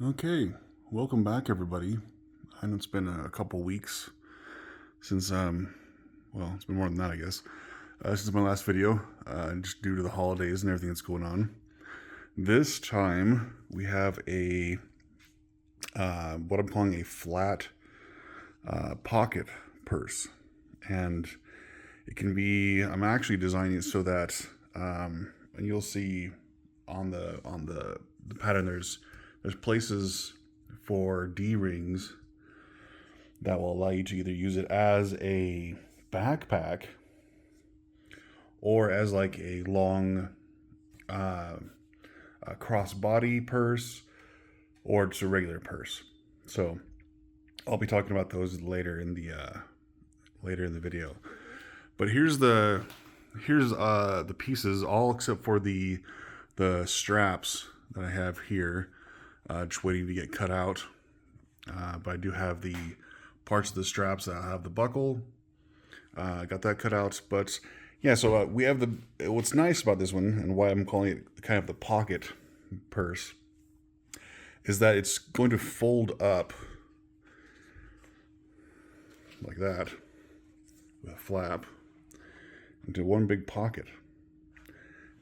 Okay, welcome back everybody. I know it's been a couple weeks since, well, it's been more than that, I guess, since my last video, just due to the holidays and everything that's going on. This time we have a, what I'm calling a flat pocket purse. And it can be, I'm actually designing it so that, and you'll see on the pattern, there's places for D-rings that will allow you to either use it as a backpack or as like a long a crossbody purse, or just a regular purse. So I'll be talking about those later in the video. But here's the pieces, all except for the straps that I have here, just waiting to get cut out. But I do have the parts of the straps that have the buckle. Got that cut out. But yeah, so we have what's nice about this one, and why I'm calling it kind of the pocket purse, is that it's going to fold up like that with a flap into one big pocket.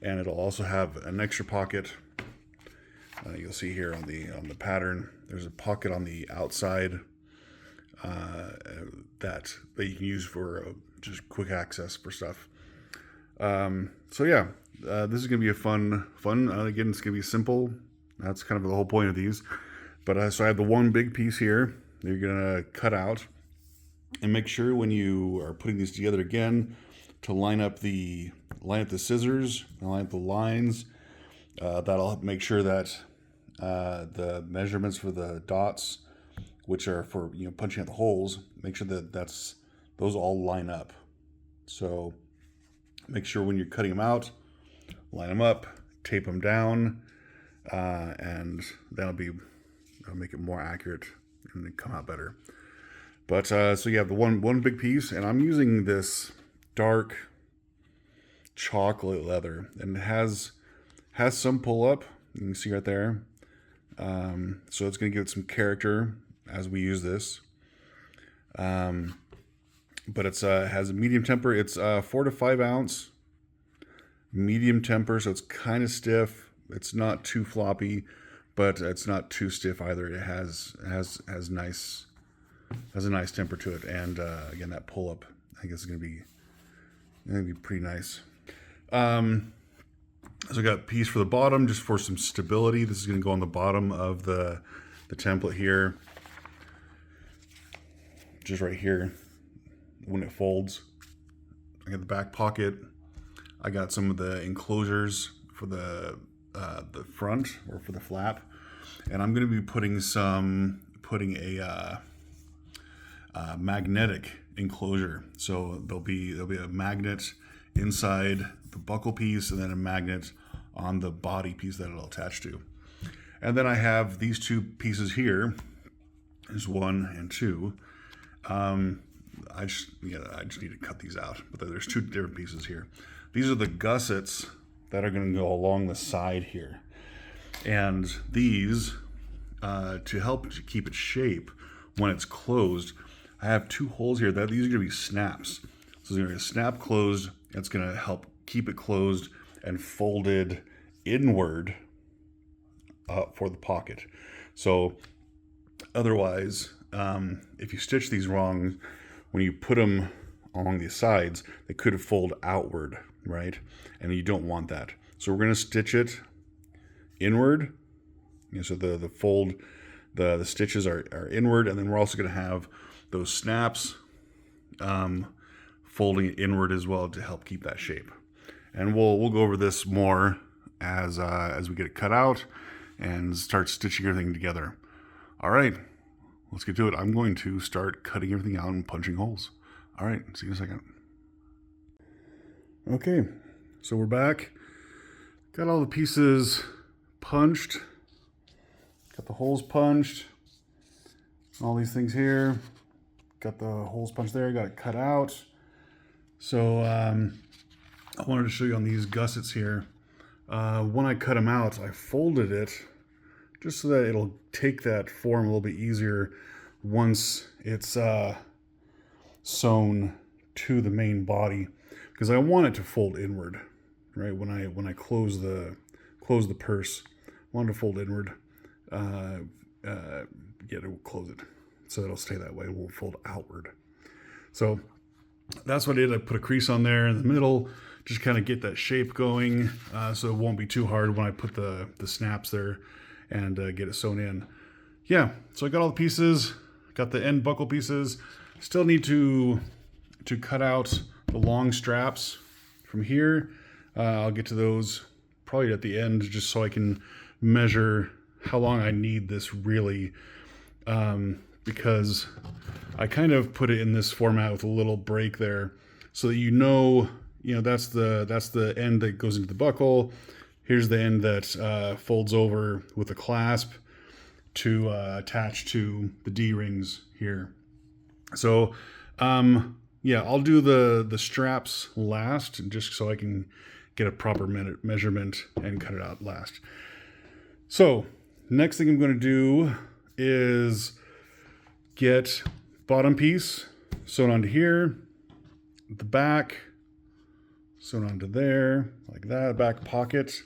And it'll also have an extra pocket. You'll see here on the pattern, there's a pocket on the outside that you can use for just quick access for stuff. So yeah, this is gonna be a fun. Again, it's gonna be simple. That's kind of the whole point of these. But so I have the one big piece here that you're gonna cut out, and make sure when you are putting these together again to line up the scissors, line up the lines. That'll make sure that the measurements for the dots, which are for punching out the holes, make sure that those all line up. So make sure when you're cutting them out, line them up, tape them down, and that'll make it more accurate and come out better. But so you have the one big piece, and I'm using this dark chocolate leather, and it has some pull up. You can see right there. So it's going to give it some character as we use this. But it has a medium temper. It's 4 to 5 ounce medium temper, so it's kind of stiff. It's not too floppy, but it's not too stiff either. It has a nice temper to it, and again, that pull up, I guess, is going to be pretty nice. So I got a piece for the bottom just for some stability. This is going to go on the bottom of the template here, just right here when it folds. I got the back pocket. I got some of the enclosures for the front, or for the flap, and I'm going to be putting a magnetic enclosure. So there'll be a magnet inside the buckle piece, and then a magnet on the body piece that it'll attach to. And then I have these two pieces here. There's 1 and 2. I just need to cut these out. But there's 2 different pieces here. These are the gussets that are going to go along the side here. And these, to help to keep its shape when it's closed, I have 2 holes here. These are going to be snaps. So there's going to be a snap closed. It's going to help keep it closed and folded inward for the pocket. So otherwise, if you stitch these wrong, when you put them along the sides, they could fold outward, right? And you don't want that. So we're going to stitch it inward. So the fold, the stitches are inward, and then we're also going to have those snaps folding it inward as well to help keep that shape. And we'll go over this more as we get it cut out and start stitching everything together. All right, let's get to it. I'm going to start cutting everything out and punching holes. All right, see you in a second. Okay, so we're back. Got all the pieces punched. Got the holes punched. All these things here. Got the holes punched there. Got it cut out. So I wanted to show you on these gussets here. When I cut them out, I folded it just so that it'll take that form a little bit easier once it's sewn to the main body, because I want it to fold inward, right? When I close the purse, I want it to fold inward. Yeah, it will close it, so it'll stay that way. It won't fold outward. So that's what I did. I put a crease on there in the middle, just kind of get that shape going, so it won't be too hard when I put the snaps there and get it sewn in. Yeah, so I got all the pieces, got the end buckle pieces. Still need to cut out the long straps from here. I'll get to those probably at the end, just so I can measure how long I need this really, because I kind of put it in this format with a little break there, so that you know that's the end that goes into the buckle. Here's the end that folds over with a clasp to attach to the D-rings here. So yeah, I'll do the straps last, just so I can get a proper measurement and cut it out last. So next thing I'm going to do is get bottom piece sewn onto here, the back sewn onto there, like that, back pocket.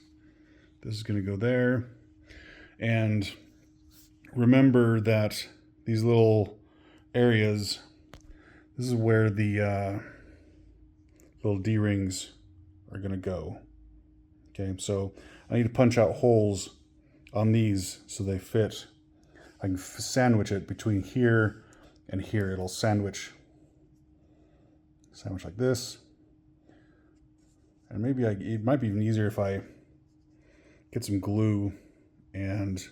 This is going to go there. And remember that these little areas, this is where the little D-rings are going to go. Okay, so I need to punch out holes on these so they fit. I can sandwich it between here and here. It'll sandwich like this. And maybe it might be even easier if I get some glue and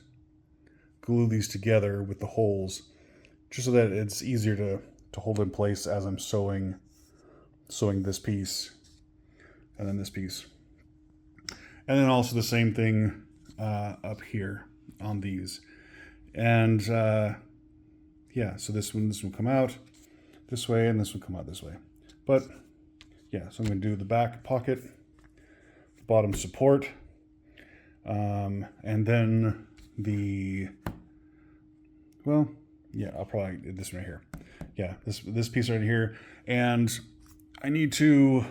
glue these together with the holes, just so that it's easier to hold in place as I'm sewing this piece and then this piece. And then also the same thing up here on these. And yeah, so this one come out this way and this one come out this way. But yeah, so I'm going to do the back pocket, the bottom support, and then well, yeah, I'll probably do this one right here. Yeah, this piece right here. And I need to,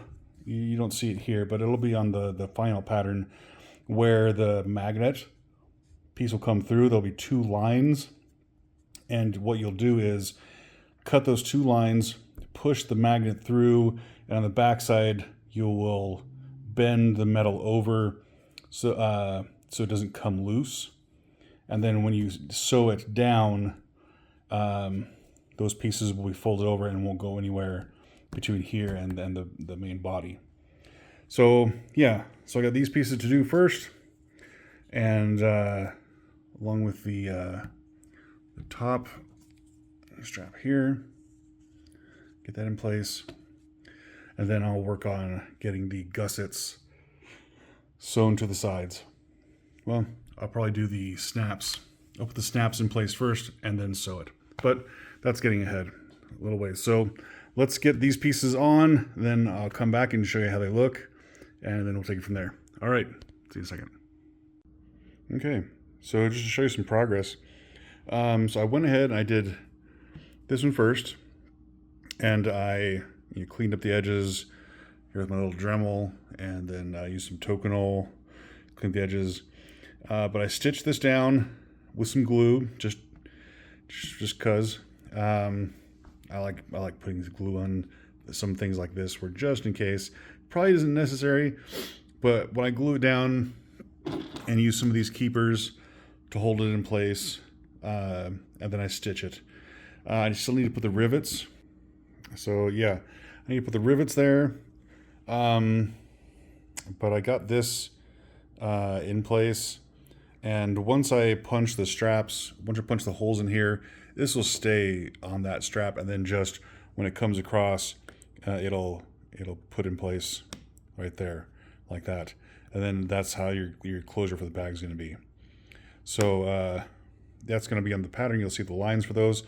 you don't see it here, but it'll be on the final pattern where the magnet piece will come through. There'll be two lines. And what you'll do is cut those two lines, push the magnet through, and on the back side, you will bend the metal over so it doesn't come loose. And then when you sew it down, those pieces will be folded over and won't go anywhere between here and the main body. So yeah, so I got these pieces to do first, and along with the top strap here, get that in place, and then I'll work on getting the gussets sewn to the sides. Well, I'll probably do the snaps. I'll put the snaps in place first and then sew it. But that's getting ahead a little ways. So let's get these pieces on, then I'll come back and show you how they look, and then we'll take it from there. All right, see you in a second. Okay, so just to show you some progress. So I went ahead and I did this one first, and I cleaned up the edges here with my little Dremel, and then I used some Tokonol, cleaned the edges. But I stitched this down with some glue, just cause I like putting glue on some things like this, where just in case, probably isn't necessary. But when I glue it down and use some of these keepers to hold it in place, and then I stitch it. I still need to put the rivets. So yeah, I need to put the rivets there. But I got this in place. And once I punch the straps, once I punch the holes in here, this will stay on that strap, and then just when it comes across, it'll put in place right there, like that. And then that's how your closure for the bag is going to be. So that's going to be on the pattern. You'll see the lines for those.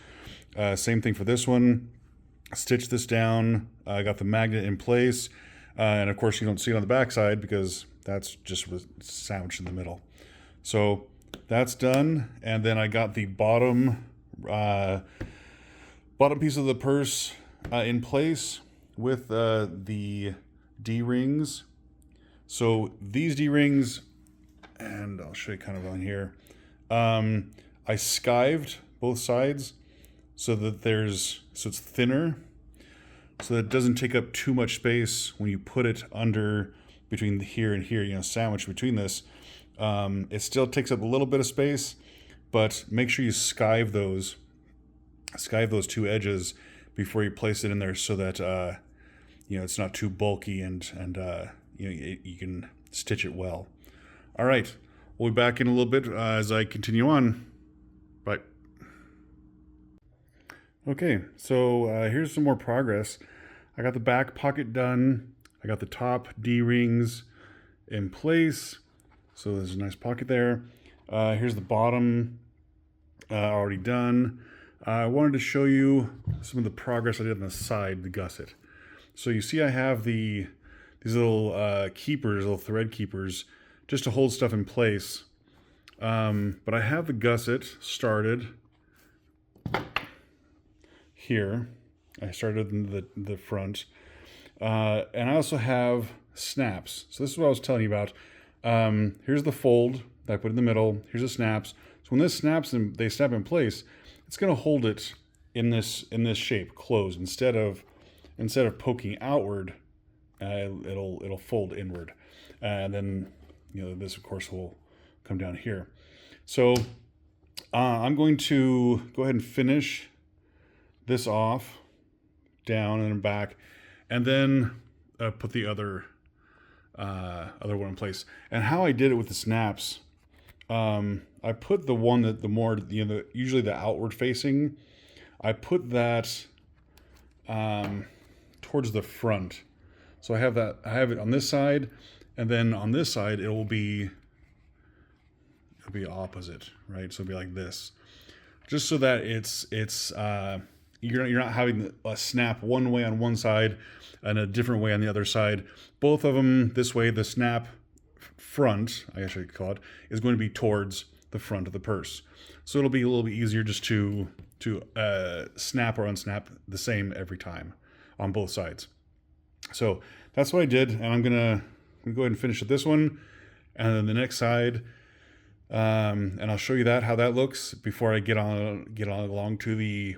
Same thing for this one. Stitch this down. I got the magnet in place. And of course you don't see it on the back side because that's just sandwiched in the middle. So that's done. And then I got the bottom piece of the purse in place with the D-rings. So these D-rings, and I'll show you kind of on here, I skived both sides so that so it's thinner, so that it doesn't take up too much space when you put it under between here and here, sandwich between this. It still takes up a little bit of space, but make sure you skive those two edges before you place it in there, so that it's not too bulky and you can stitch it well. All right, we'll be back in a little bit as I continue on. Bye. Okay, so here's some more progress. I got the back pocket done. I got the top D-rings in place. So there's a nice pocket there. Here's the bottom already done. I wanted to show you some of the progress I did on the side, the gusset. So you see I have these little keepers, little thread keepers, just to hold stuff in place. But I have the gusset started here. I started in the front. And I also have snaps. So this is what I was telling you about. Here's the fold that I put in the middle. Here's the snaps. So when this snaps and they snap in place, it's going to hold it in this shape, closed. Instead of poking outward, it'll fold inward, and then this of course will come down here. So I'm going to go ahead and finish this off down and back, and then put the other one in place. And how I did it with the snaps, I put the one that usually the outward facing, I put that towards the front. So I have it on this side, and then on this side it'll be opposite, right? So it'll be like this, just so that it's you're not having a snap one way on one side and a different way on the other side. Both of them this way. The snap front, I guess I could call it, is going to be towards the front of the purse. So it'll be a little bit easier just to snap or unsnap the same every time on both sides. So that's what I did, and I'm gonna go ahead and finish with this one, and then the next side, and I'll show you how that looks before I get on along to the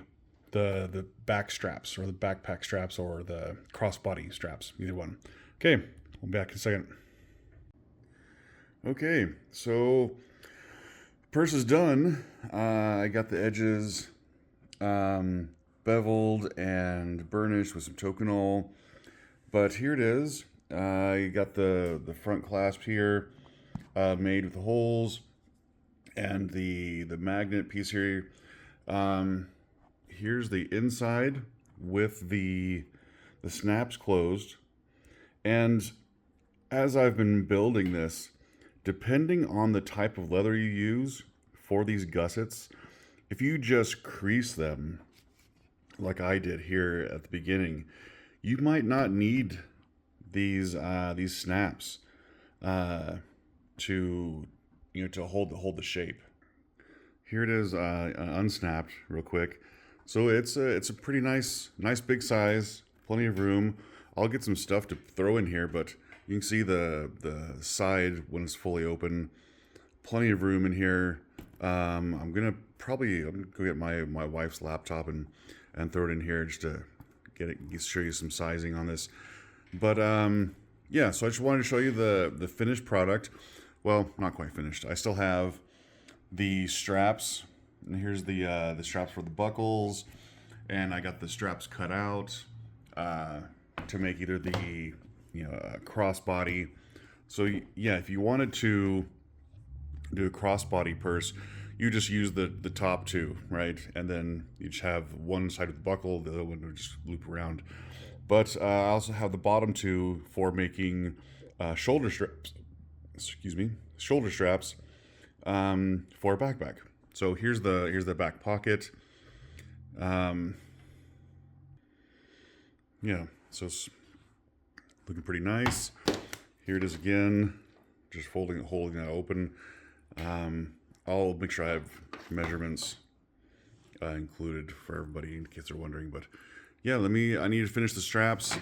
back straps, or the backpack straps, or the crossbody straps, either one. Okay, we'll be back in a second. Okay, so purse is done. I got the edges beveled and burnished with some toconol, but here it is. You got the front clasp here made with the holes, and the magnet piece here. Here's the inside with the snaps closed. And as I've been building this, depending on the type of leather you use for these gussets, if you just crease them like I did here at the beginning, you might not need these snaps to hold the shape. Here it is, unsnapped real quick. So it's a pretty nice big size, plenty of room. I'll get some stuff to throw in here, but you can see the side when it's fully open. Plenty of room in here. I'm gonna go get my wife's laptop and throw it in here just to show you some sizing on this. But yeah, so I just wanted to show you the finished product. Well, not quite finished. I still have the straps, and here's the straps for the buckles, and I got the straps cut out to make either the crossbody. So yeah, if you wanted to do a crossbody purse, you just use the top two, right? And then you just have one side with the buckle, the other one would just loop around. But I also have the bottom two for making shoulder straps. Excuse me, shoulder straps for a backpack. So here's the back pocket. Yeah, so it's looking pretty nice. Here it is again, just holding that open. I'll make sure I have measurements included for everybody in case they're wondering. But yeah, I need to finish the straps.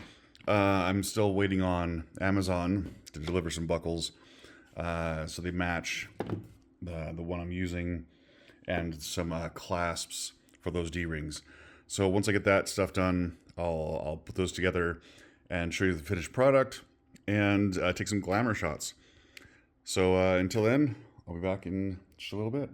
I'm still waiting on Amazon to deliver some buckles so they match the one I'm using, and some clasps for those D-rings. So once I get that stuff done, I'll put those together and show you the finished product and take some glamour shots. So until then, I'll be back in just a little bit.